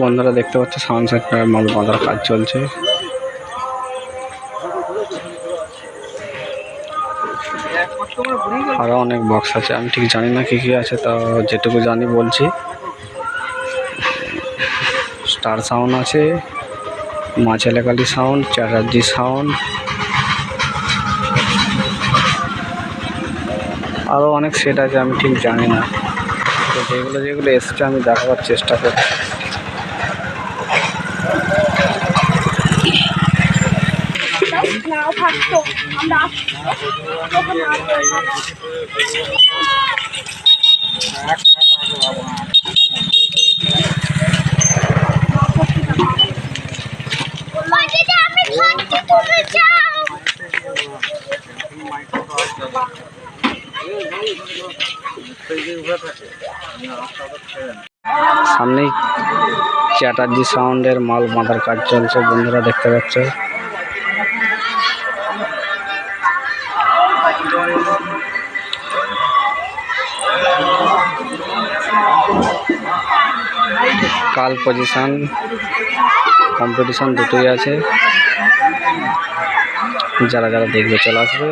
বন্ধুরা দেখতে পাচ্ছে সাউন্ড সেট মাল বাঁধার কাজ চলছে। আরো অনেক বক্স আছে, আমি ঠিক জানি না কি কি আছে, তো যেটুকু জানি বলছি। স্টার সাউন্ড আছে, মা ছেলেকালী সাউন্ড, চ্যাটার্জি সাউন্ড, আরো অনেক সেট আছে, আমি ঠিক জানি না। তো যেগুলো এসছে আমি দেখাবার চেষ্টা করছি। সামনেই চ্যাটার্জি সাউন্ডের মাল বাঁধার কাজ চলছে, বন্ধুরা দেখতে পাচ্ছে। কাল পজিশন কম্পিটিশন দুটোই আছে, যারা যারা দেখবে চলে আসবে।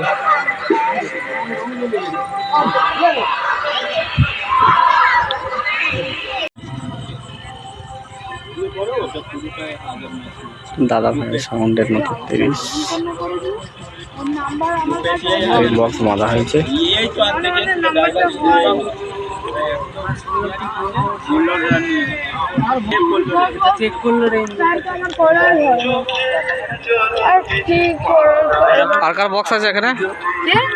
দাদা ভাই সাউন্ডের নতুন 30 বক্স বাঁধা হয়েছে। আর কার বক্স আছে এখানে?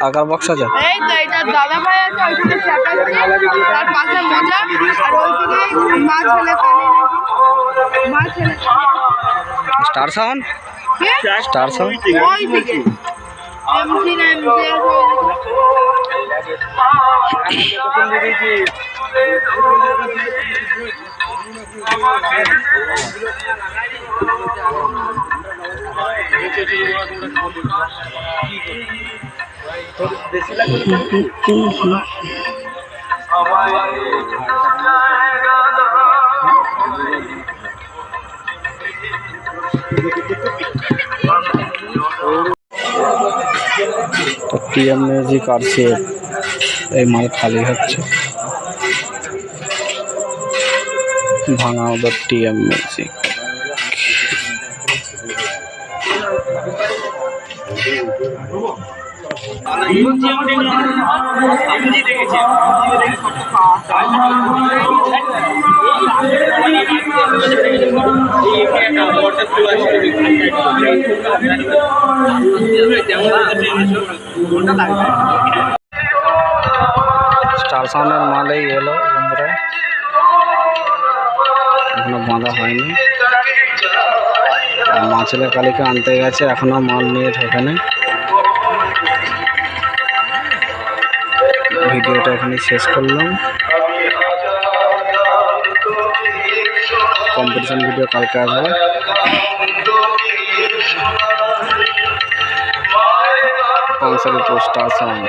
আর কার বক্স আছে? এই তো এটা দাদা ভাই আছে, ওইখানে চ্যাটার্জি, তার পাশে মজা, আর ওইদিকে মা ছেলে কালী, মা ছেলে স্টার সাউন্ড, স্টার সাউন্ড ওইদিকে এমজি না এমজি তো টিএম মিউজিক আর সে এই মাল খালি হচ্ছে। ভাঙা ওদের টিএম মিউজিক। স্টার সাউন্ডের মালেই এলো বন্ধুরা, এখনো বাঁধা হয়নি। মা ছেলে কালীকে আনতে গেছে, এখনো মাল নিয়ে ঢোকেনি। ভিডিওটা এখানে শেষ করলাম। কম্পিটিশন ভিডিও কালকে আসবে। Star sound.